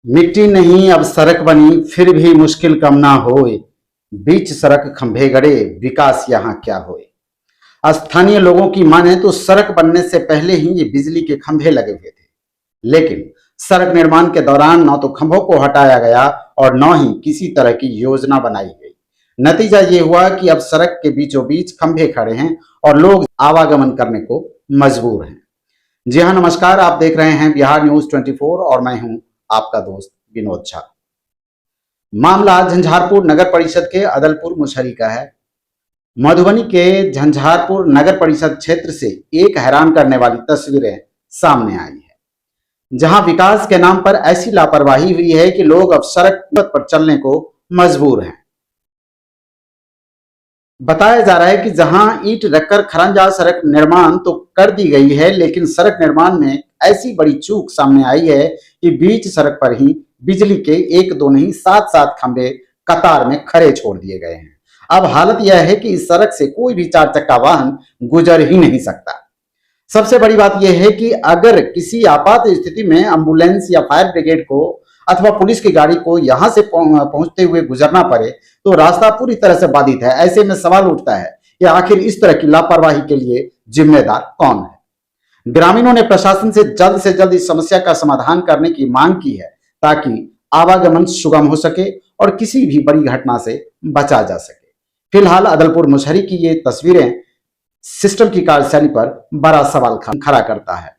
मिट्टी नहीं अब सड़क बनी फिर भी मुश्किल कम ना होए। बीच सड़क खंभे गड़े विकास यहाँ क्या होए। स्थानीय लोगों की माने तो सड़क बनने से पहले ही ये बिजली के खंभे लगे हुए थे, लेकिन सड़क निर्माण के दौरान न तो खंभों को हटाया गया और न ही किसी तरह की योजना बनाई गई। नतीजा ये हुआ कि अब सड़क के बीचों बीच खंभे खड़े हैं और लोग आवागमन करने को मजबूर हैं। जी हाँ, नमस्कार, आप देख रहे हैं बिहार न्यूज 24 और मैं हूं आपका दोस्त विनोद झा। मामला झंझारपुर नगर परिषद के अदलपुर मुसहरी का है। मधुबनी के झंझारपुर नगर परिषद क्षेत्र से एक हैरान करने वाली तस्वीरें सामने आई है, जहां विकास के नाम पर ऐसी लापरवाही हुई है कि लोग अब सड़क पर चलने को मजबूर हैं। बताया जा रहा है कि जहां ईंट रखकर खरंजा सड़क निर्माण तो कर दी गई है, लेकिन सड़क निर्माण में ऐसी बड़ी चूक सामने आई है कि बीच सड़क पर ही बिजली के एक दो नहीं 7-7 खंभे कतार में खड़े छोड़ दिए गए हैं। अब हालत यह है कि इस सड़क से कोई भी 4 चक्का वाहन गुजर ही नहीं सकता। सबसे बड़ी बात यह है कि अगर किसी आपात स्थिति में एम्बुलेंस या फायर ब्रिगेड को अथवा पुलिस की गाड़ी को यहां से पहुंचते हुए गुजरना पड़े तो रास्ता पूरी तरह से बाधित है। ऐसे में सवाल उठता है कि आखिर इस तरह की लापरवाही के लिए जिम्मेदार कौन है। ग्रामीणों ने प्रशासन से जल्द इस समस्या का समाधान करने की मांग की है, ताकि आवागमन सुगम हो सके और किसी भी बड़ी घटना से बचा जा सके। फिलहाल अदलपुर मुसहरी की ये तस्वीरें सिस्टम की कार्यशैली पर बड़ा सवाल खड़ा करता है।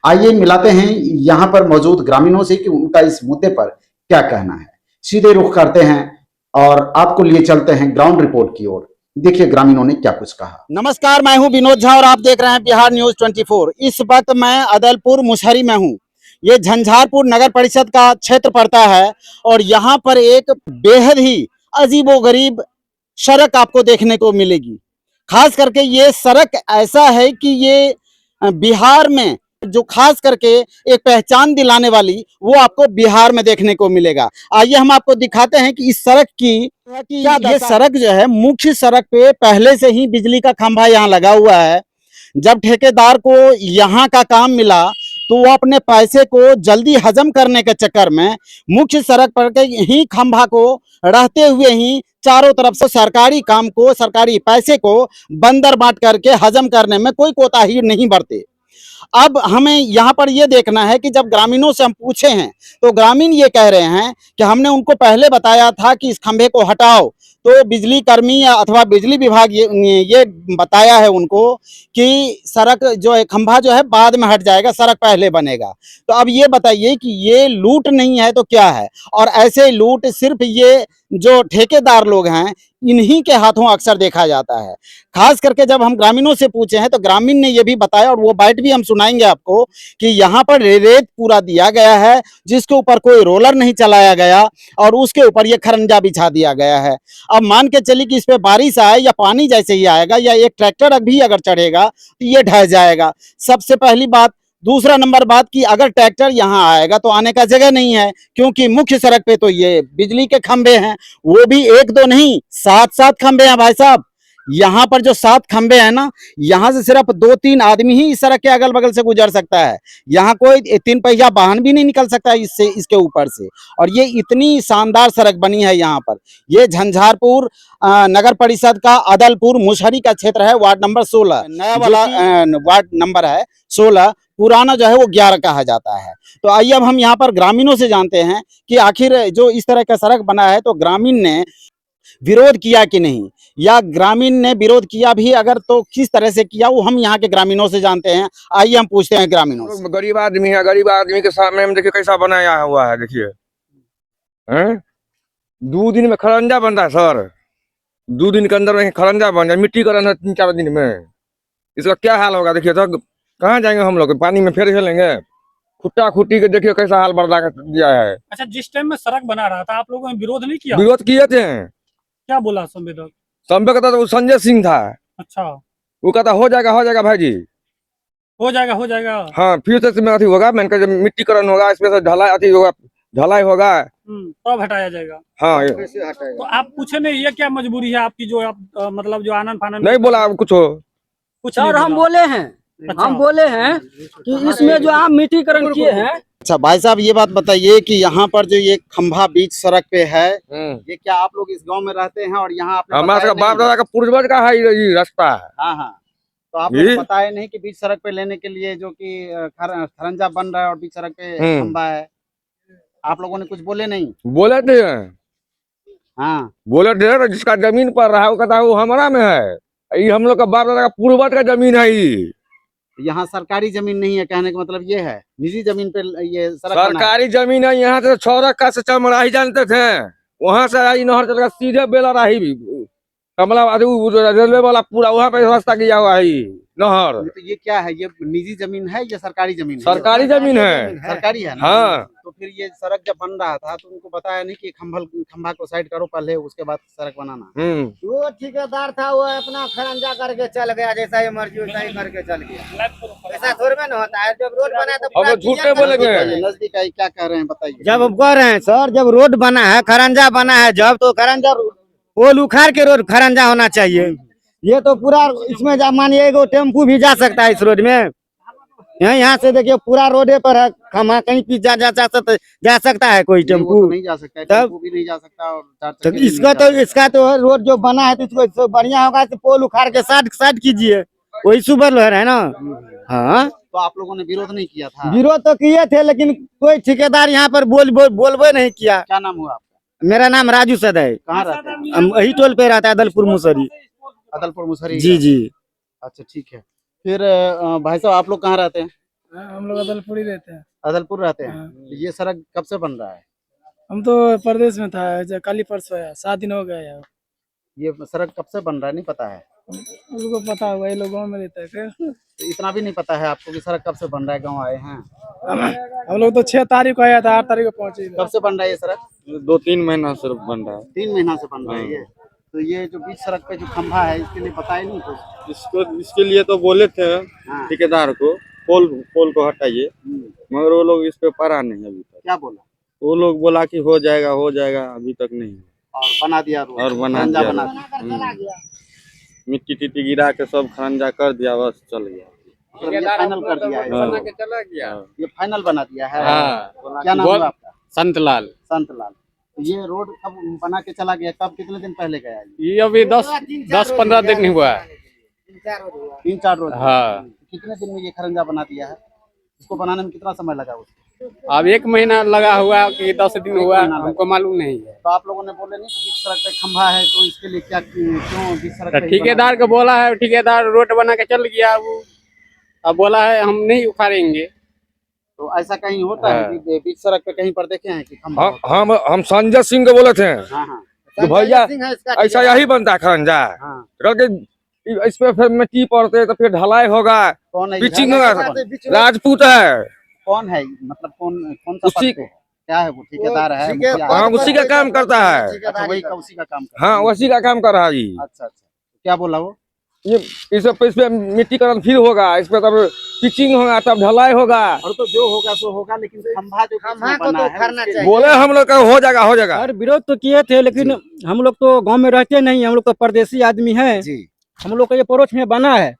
आइए मिलाते हैं यहां पर मौजूद ग्रामीणों से कि उनका इस मुद्दे पर क्या कहना है। सीधे रुख करते हैं और आपको लिए चलते हैं ग्राउंड रिपोर्ट की ओर। देखिए ग्रामीणों ने क्या कुछ कहा। नमस्कार, मैं हूं विनोद झा और आप देख रहे हैं बिहार न्यूज 24। इस वक्त मैं अदलपुर मुसहरी में हूं। ये झंझारपुर नगर परिषद का क्षेत्र पड़ता है और यहाँ पर एक बेहद ही अजीबोगरीब सड़क आपको देखने को मिलेगी। खास करके ये सड़क ऐसा है कि ये बिहार में जो खास करके एक पहचान दिलाने वाली वो आपको बिहार में देखने को मिलेगा। आइए हम आपको दिखाते हैं कि इस सड़क की ये सड़क जो है, मुख्य सड़क पे पहले से ही बिजली का खंभा यहाँ लगा हुआ है। जब ठेकेदार को यहाँ का काम मिला तो वो अपने पैसे को जल्दी हजम करने के चक्कर में मुख्य सड़क पर के ही खंभा को रहते हुए ही चारों तरफ से सरकारी काम को, सरकारी पैसे को बंदर बांट करके हजम करने में कोई कोताही नहीं बरते। अब हमें यहाँ पर ये देखना है कि जब ग्रामीणों से हम पूछे हैं तो ग्रामीण ये कह रहे हैं कि हमने उनको पहले बताया था कि इस खंभे को हटाओ, तो बिजली कर्मी या अथवा बिजली विभाग ये बताया है उनको कि सड़क जो है, खंभा जो है बाद में हट जाएगा, सड़क पहले बनेगा। तो अब ये बताइए कि ये लूट नहीं है तो क्या है। और ऐसे लूट सिर्फ ये जो ठेकेदार लोग हैं इन्हीं के हाथों अक्सर देखा जाता है। खास करके जब हम ग्रामीणों से पूछे हैं तो ग्रामीण ने ये भी बताया और वो बाइट भी हम सुनाएंगे आपको कि यहाँ पर रेत पूरा दिया गया है, जिसके ऊपर कोई रोलर नहीं चलाया गया और उसके ऊपर ये खरंजा बिछा दिया गया है। अब मान के चलिए कि इस पे बारिश आए या पानी जैसे ही आएगा या एक ट्रैक्टर भी अगर चढ़ेगा तो ये ढह जाएगा, सबसे पहली बात। दूसरा नंबर बात कि अगर ट्रैक्टर यहाँ आएगा तो आने का जगह नहीं है, क्योंकि मुख्य सड़क पे तो ये बिजली के खंभे हैं, वो भी एक दो नहीं 7-7 खंभे हैं भाई साहब। यहाँ पर जो 7 खंभे हैं ना, यहाँ से सिर्फ 2-3 आदमी ही इस सड़क के अगल बगल से गुजर सकता है। यहाँ कोई 3 पहिया वाहन भी नहीं निकल सकता इससे, इसके ऊपर से। और ये इतनी शानदार सड़क बनी है यहाँ पर। ये झंझारपुर नगर परिषद का अदलपुर मुसहरी का क्षेत्र है, वार्ड नंबर 16, नया वाला वार्ड नंबर है 16, पुराना जो है वो 11 कहा जाता है। तो आइए अब हम यहाँ पर ग्रामीणों से जानते हैं कि आखिर जो इस तरह का सड़क बना है तो ग्रामीण ने विरोध किया कि नहीं, या ग्रामीण ने विरोध किया भी अगर तो किस तरह से किया, वो हम यहाँ के ग्रामीणों से जानते हैं। आइए हम पूछते हैं ग्रामीणों से। गरीब आदमी है, गरीब आदमी के सामने में देखिए कैसा बनाया हुआ है। देखिए 2 दिन में खरंजा बनता है सर, 2 दिन के अंदर में खरंजा बन जाए। मिट्टी का रन है 3-4 दिन में, इसका क्या हाल होगा। देखिए तो कहाँ जाएंगे हम लोग, पानी में फिर खेलेंगे। खुट्टा खुट्टी के देखिए कैसा हाल बर्दाश्त दिया है। अच्छा, जिस टाइम में सड़क बना रहा था आप लोगों ने विरोध नहीं किया? विरोध किए थे। क्या बोला संवेदक? संवेदक था तो संजय सिंह था। अच्छा, वो कहता हो जाएगा भाई जी, हो जाएगा। हाँ, फिर से इसमें अथी होगा, मैंने कहा मिट्टीकरण होगा, इसमें से ढलाई अथी होगा, ढलाई होगा, तब हटाया जाएगा। हाँ। तो आप पूछे नहीं ये क्या मजबूरी है आपकी, जो आप मतलब जो आनंद फानंद नहीं बोला कुछ नहीं हम बोला। बोले हैं। अच्छा। हम बोले हैं कि इसमें जो आप मिट्टीकरण किए हैं अच्छा भाई साहब, ये बात बताइए कि यहाँ पर जो ये खंभा बीच सड़क पे है, ये क्या आप लोग इस गांव में रहते हैं और यहाँ आपने हमारे बताया बाप नहीं? दादा का पूर्वज का है ये रास्ता है। हाँ हाँ, तो आप ये- लोग बताए नहीं कि बीच सड़क पे लेने के लिए जो कि खरंजा बन रहा है और बीच सड़क पे खंभा है, आप लोगों ने कुछ बोले नहीं? बोले थे हाँ, बोले थे जिसका जमीन पर रहा वो कहता है वो हमारा में है, ये हम लोग का बाप दादा का पूर्वज का जमीन है। ये यहाँ सरकारी जमीन नहीं है, कहने का मतलब ये है निजी जमीन पे ये सड़क बना है। सरकारी जमीन है। यहाँ से छौरक्का से चमराही जानते थे, वहां से आई नहर चल सीधे बेलराही कमला रेलवे वाला पूरा वहाँ पे रास्ता किया हुआ है नहर। तो ये क्या है, ये निजी जमीन है या सरकारी जमीन है? सरकारी जमीन है। सरकारी है ना? हाँ। तो फिर ये सड़क जब बन रहा था तो उनको बताया नहीं कि खंभा को साइड करो पहले, उसके बाद सड़क बनाना? वो ठेकेदार था, वो अपना खरंजा करके चल गया, जैसा ही मर्जी वैसा ही करके चल गया। ऐसा थोड़ी में होता है, जब रोड बना तो पूरा अब झूठ नहीं बोलेंगे। नजदीक आई, क्या कह रहे हैं बताइए? जब कह रहे हैं सर, जब रोड बना है, खरंजा बना है, जब तो खरंजा पोल उखाड़ के रोड खरंजा होना चाहिए। ये तो पूरा इसमें मानिए एगो टेम्पू भी जा सकता है इस रोड में। यहाँ से देखिए पूरा रोडे पर है, खमा कहीं भी जा सकता है कोई टेम्पू? नहीं जा सकता है, तब टेम्पू भी नहीं जा सकता और चार तो चक्के भी इसका तो रोड जो बना है तो इसको बढ़िया होगा तो पोल उखाड़ के साइड कीजिए, वही सुबह है ना। हाँ, तो आप लोगों ने विरोध नहीं किया था? विरोध तो किए थे, लेकिन कोई ठेकेदार यहाँ पर बोलबे नहीं किया। क्या नाम हुआ आपका? मेरा नाम राजू सदै, कहाँ रहते हैं? हम वही टोल पे रहता है, अदलपुर मुसरी। अदलपुर मुसहरी? जी जी। अच्छा ठीक है। फिर भाई साहब आप लोग कहाँ रहते हैं? हम लोग अदलपुर ही रहते हैं। अदलपुर रहते हैं। हाँ। ये सड़क कब से बन रहा है? हम तो प्रदेश में था, जो कल ही परसों है, 7 दिन हो गए हैं। ये सड़क कब से बन रहा है नहीं पता है? उनको पता होगा, ये लोग गाँव में रहते हैं। फिर तो इतना भी नहीं पता है आपको कि सड़क कब से बन रहा है? गाँव आए हैं, हम लोग तो 6 तारीख को आया था, 8 तारीख को पहुंचे। कब से बन रहा है ये सड़क? 2-3 महीना से बन रहा है। 3 महीना से बन रहा है ये। तो ये जो बीच सड़क पे जो खंभा है इसके लिए बताए नहीं कुछ? इसके लिए तो बोले थे हाँ। ठेकेदार को पोल को हटाइए, मगर वो लोग इस पे पड़ा नहीं अभी तक। क्या बोला? वो लोग बोला कि हो जाएगा, अभी तक नहीं। और बना दिया रोड, और बना खरंजा दिया बना रोड। दिया। मिट्टी टिट्टी गिरा के सब खरंजा कर दिया, बस चल गया। मतलब ये फाइनल कर दिया है? हाँ। ये फाइनल बना दिया है? हाँ। क्या नाम हुआ आपका? संतलाल। संतलाल। तो ये रोड कब बना के चला गया, कब कितने दिन पहले गया है? ये अभी 10-15 दिन हुआ है। 3-4 रोज? हाँ। कितने दिन में ये खरंजा बना दिया है? इसको बनाने में कितना समय लगा उसको? अब 1 महीना लगा हुआ कि 10 दिन हुआ, हमको मालूम नहीं है। तो आप लोगों ने बोले नहीं कि बीच सड़क पे खंभा है तो इसके लिए क्यों बीच सड़क तो पे ही ठेकेदार को बोला है, ठेकेदार रोड बना के चल गया। वो अब बोला है हम नहीं उखाड़ेंगे। तो ऐसा कहीं होता है कि बीच सड़क पे कहीं पर देखे हैं कि खंभा होता है? हम संजय सिंह को बोले थे हाँ हाँ कि भैया ऐसा यही बनता है खरंजा। हाँ। कल इस पे फिर मिट्टी पड़ते तो फिर ढलाई होगा, कौन है? पिचिंग होगा। राजपूत है। कौन है मतलब कौन सा उसी- पद पे है? क्या है वो? ठेकेदार है? ठीक है। मुखिया हाँ, है? उसी का काम करता है। अच्छा वही उसी का काम करता हाँ, उसी का काम कर रहा है। अच्छा अच्छा, क्या बोला वो? ये इस पे मिट्टीकरण फिर होगा, इस पे तब पिचिंग होगा, तब ढलाई होगा। और तो जो होगा सो होगा, लेकिन खंभा जो बीच में को बना तो है उखाड़ना उसके- चाहिए। बोले हम लोग का हो जाएगा। और विरोध तो किए थे, लेकिन हम लोग तो गांव में रहते नहीं, हम लोग तो परदेसी आदमी हैं। जी। हम लोग का ये पड़ोस में बना है।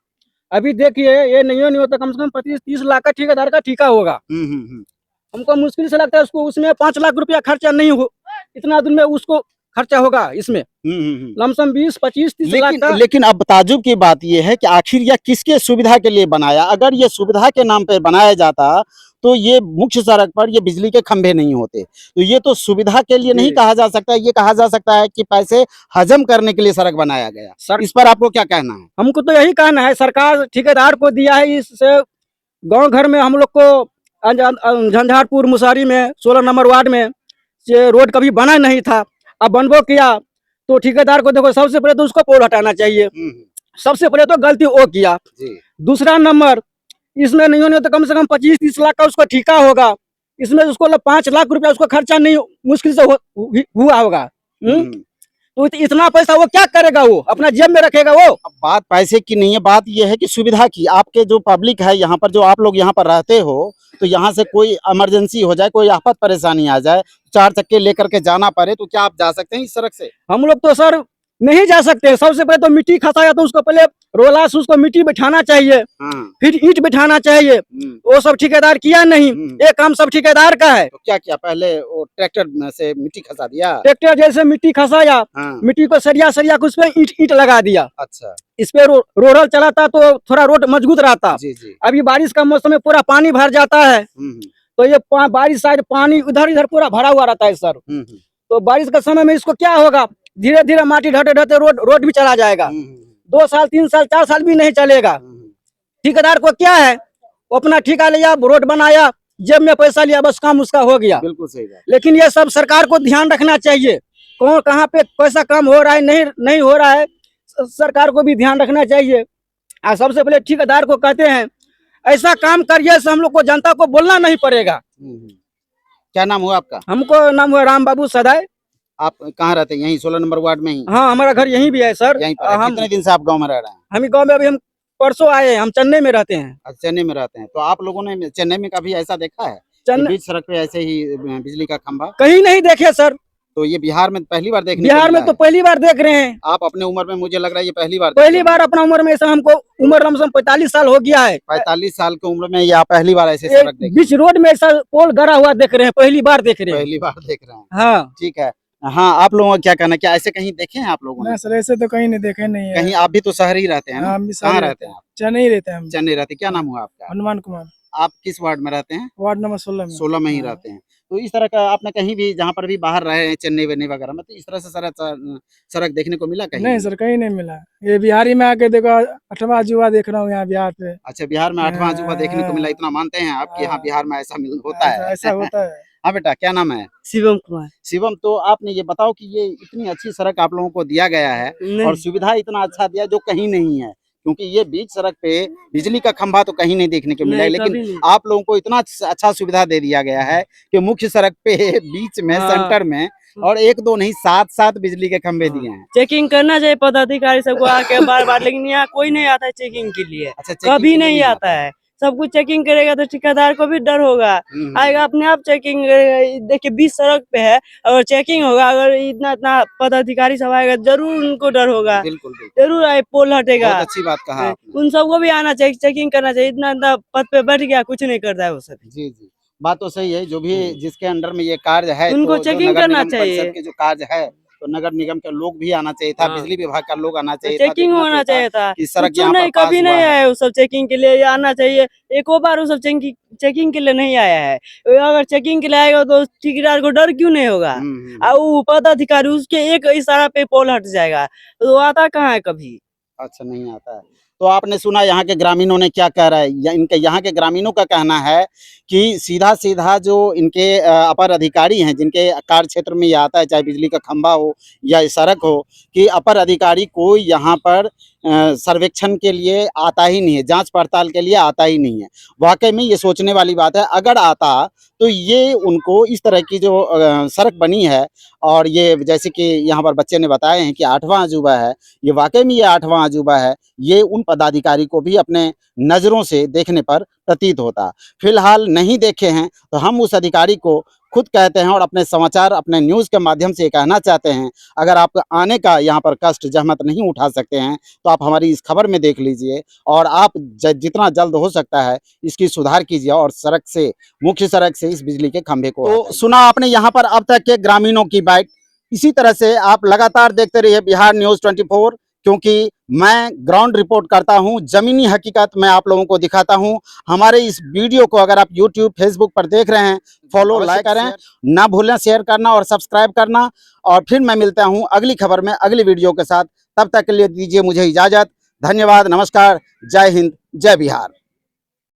अभी देखिए, ये नहीं होता, कम से कम 25-30 लाख का ठेकेदार का ठेका होगा। हमको मुश्किल से लगता है उसको, उसमें 5 लाख रुपया खर्चा नहीं हो, इतना दिन में उसको खर्चा होगा इसमें लमसम 20-25-30 लाख का। लेकिन अब ताजुब की बात यह है कि आखिर यह किसके सुविधा के लिए बनाया? अगर ये सुविधा के नाम पे बनाया जाता तो ये मुख्य सड़क पर ये बिजली के खंभे नहीं होते। तो ये तो सुविधा के लिए नहीं कहा जा सकता, ये कहा जा सकता है कि पैसे हजम करने के लिए सड़क बनाया गया। इस पर आपको क्या कहना है? हमको तो यही कहना है, सरकार ठेकेदार को दिया है, इससे गांव घर में हम लोग को झंझारपुर मुसहरी में 16 नंबर वार्ड में ये रोड कभी बना नहीं था, अब बनबो किया तो ठेकेदार को देखो, सबसे पहले तो उसको पोल हटाना चाहिए। सबसे पहले तो गलती वो किया। दूसरा नंबर, इसमें नहीं होने तो कम से कम 25-30 लाख का उसको ठेका होगा, इसमें उसको 5 लाख रुपया उसको खर्चा नहीं मुश्किल से हुआ होगा। तो इतना पैसा वो क्या करेगा? वो अपना जेब में रखेगा वो। अब बात पैसे की नहीं है, बात यह है कि सुविधा की। आपके जो पब्लिक है यहाँ पर, जो आप लोग यहाँ पर रहते हो, तो यहाँ से कोई इमरजेंसी हो जाए, कोई आफत परेशानी आ जाए, 4 चक्के लेकर के जाना पड़े, तो क्या आप जा सकते हैं इस सड़क से? हम लोग तो सर नहीं जा सकते। सबसे पहले तो मिट्टी खसाया तो उसको पहले रोला से उसको मिट्टी बिठाना चाहिए, हाँ, फिर ईंट बिठाना चाहिए। वो सब ठेकेदार किया नहीं, ये काम सब ठेकेदार का है। तो क्या किया पहले? वो ट्रैक्टर में से मिट्टी खसा दिया? ट्रैक्टर जैसे मिट्टी खसाया, हाँ, मिट्टी को सरिया सरिया के उस पे ईंट लगा दिया। अच्छा, इस पे रोलर चलाता तो थोड़ा रोड मजबूत रहता। जी जी, अभी बारिश का मौसम में पूरा पानी भर जाता है, तो ये बारिश साइड पानी उधर इधर पूरा भरा हुआ रहता है सर। तो बारिश के समय में इसको क्या होगा, धीरे धीरे माटी ढहते ढहते रोड भी चला जाएगा। 2 साल 3 साल 4 साल भी नहीं चलेगा। ठेकेदार को क्या है, वो अपना ठेका लिया, रोड बनाया, जेब में पैसा लिया, बस काम उसका हो गया। बिल्कुल सही बात। लेकिन ये सब सरकार को ध्यान रखना चाहिए, कौन कहाँ पे पैसा काम हो रहा है, नहीं हो रहा है, सरकार को भी ध्यान रखना चाहिए। और सबसे पहले ठेकेदार को कहते हैं ऐसा काम करिए से हम लोग को जनता को बोलना नहीं पड़ेगा। क्या नाम हुआ आपका? हमको नाम हुआ राम बाबू सदाई। आप कहाँ रहते हैं? यहीं 16 नंबर वार्ड में ही? हाँ, हमारा घर यहीं भी है सर। यहीं पर है। हम कितने दिन से आप गांव में रह रहे हैं? हम गाँव में अभी हम परसों आए हैं, हम चेन्नई में रहते हैं। अच्छा, चेन्नई में रहते हैं। तो आप लोगों ने चेन्नई में कभी ऐसा देखा है कि चेन्नई बीच सड़क पे ऐसे ही बिजली का खंभा? कहीं नहीं देखे सर, तो ये बिहार में पहली बार देखने को बिहार में मिला तो है। पहली बार देख रहे हैं। आप अपने उम्र में, मुझे लग रहा है ये पहली बार पहली बार अपना उम्र में ऐसा, हमको उम्र लमसम 45 साल हो गया है। 45 साल की उम्र में ये आप पहली बार ऐसे एक सड़क देख बीच रोड में ऐसा पोल गड़ा हुआ देख रहे हैं, पहली बार देख रहे हैं। पहली बार देख रहे हैं। हाँ, ठीक है। हाँ, आप लोगों का क्या कहना, क्या ऐसे कहीं देखे हैं आप लोगों ने? ना सर, ऐसे तो कहीं नहीं देखे नहीं है। कहीं आप भी तो शहर ही रहते हैं ना? हाँ, हम भी कहाँ शहर रहते हैं आप? चेन्नई रहते हैं हम। चेन्नई रहते हैं। क्या नाम हुआ आपका? हनुमान कुमार, आप किस वार्ड में रहते हैं? वार्ड नंबर 16 में। 16 में ही हाँ। रहते हैं। तो इस तरह का आपने कहीं भी, जहाँ पर भी बाहर रहे हैं, चेन्नई वेन्नई वगैरह में, तो इस तरह से सड़क देखने को मिला कहीं? नहीं सर, कहीं नहीं मिला। ये बिहारी में आके देखो, 8वां अजूबा देख रहा हूँ यहाँ बिहार पे। अच्छा, बिहार में 8वां अजूबा देखने को मिला, इतना मानते हैं आप कि यहाँ बिहार में ऐसा होता है? ऐसा होता है। हाँ बेटा, क्या नाम है? शिवम कुमार। शिवम, तो आपने ये बताओ कि ये इतनी अच्छी सड़क आप लोगों को दिया गया है और सुविधा इतना अच्छा दिया जो कहीं नहीं है, क्योंकि ये बीच सड़क पे बिजली का खंभा तो कहीं नहीं देखने को मिला है, लेकिन आप लोगों को इतना अच्छा सुविधा दे दिया गया है कि मुख्य सड़क पे बीच में, सेंटर में, और 1 2 नहीं 7 बिजली के खंभे दिए हैं। चेकिंग करना चाहिए पदाधिकारी सबको आके बार-बार, लेकिन यहाँ कोई नहीं आता है चेकिंग के लिए। अच्छा, चेकिंग कभी के लिए नहीं आता है। सब कुछ चेकिंग करेगा तो ठेकेदार को भी डर होगा, आएगा अपने आप चेकिंग करेगा। देखिए बीच सड़क पे है, अगर चेकिंग होगा, अगर इतना पदाधिकारी सब आएगा, जरूर उनको डर होगा, बिल्कुल बिल्कुल, जरूर आए, पोल हटेगा। बहुत अच्छी बात कहा आपने। उन सबको भी आना चाहिए, चेकिंग करना चाहिए। इतना पद पे बैठ गया, कुछ नहीं करता है वो सब। जी जी, बात तो सही है। जो भी जिसके अंडर में ये कार्य है, उनको तो जो चेकिंग नगर करना निगम परिषद चाहिए। के जो कार्य है, तो नगर निगम के लोग भी आना चाहिए था, हाँ। बिजली विभाग का लोग आना चाहिए था, चेकिंग देखना होना चाहिए था। कि सड़क कुछ यहाँ नहीं, पर पास कभी हुआ नहीं है। आया वो सब चेकिंग के लिए। ये आना चाहिए, एको बार वो सब चेकिंग के लिए नहीं आया है। अगर चेकिंग के लिए आएगा तो ठेकेदार को डर क्यों नहीं होगा? और वो पदाधिकारी उसके एक इशारा पे पोल हट जाएगा, तो वो आता कहाँ है कभी? अच्छा, नहीं आता है। तो आपने सुना यहाँ के ग्रामीणों ने क्या कह रहा है, इनके यहाँ के ग्रामीणों का कहना है कि सीधा जो इनके अपर अधिकारी हैं, जिनके कार्य क्षेत्र में ये आता है, चाहे बिजली का खंभा हो या सड़क हो, कि अपर अधिकारी कोई यहाँ पर सर्वेक्षण के लिए आता ही नहीं है, जांच पड़ताल के लिए आता ही नहीं है। वाकई में ये सोचने वाली बात है। अगर आता तो ये उनको इस तरह की जो सड़क बनी है, और ये जैसे कि यहाँ पर बच्चे ने बताए हैं कि 8वां अजूबा है, ये वाकई में ये 8वां अजूबा है, ये उन पदाधिकारी को भी अपने नज़रों से देखने पर प्रतीत होता। फिलहाल नहीं देखे हैं, तो हम उस अधिकारी को खुद कहते हैं और अपने समाचार, अपने न्यूज़ के माध्यम से कहना चाहते हैं, अगर आप आने का यहाँ पर कष्ट जहमत नहीं उठा सकते हैं, तो आप हमारी इस खबर में देख लीजिए, और आप जितना जल्द हो सकता है इसकी सुधार कीजिए और सड़क से, मुख्य सड़क से इस बिजली के खंभे को। तो सुना आपने यहाँ पर अब तक के ग्रामीणों की बात। इसी तरह से आप लगातार देखते रहिए बिहार न्यूज़ 24, क्योंकि मैं ग्राउंड रिपोर्ट करता हूं, ज़मीनी हकीकत मैं आप लोगों को दिखाता हूं। हमारे इस वीडियो को अगर आप यूट्यूब, फेसबुक पर देख रहे हैं, फॉलो, लाइक करें, ना भूलें शेयर करना और सब्सक्राइब करना। और फिर मैं मिलता हूं अगली खबर में, अगली वीडियो के साथ। तब तक के लिए दीजिए मुझे इजाज़त। धन्यवाद, नमस्कार, जय हिंद, जय बिहार।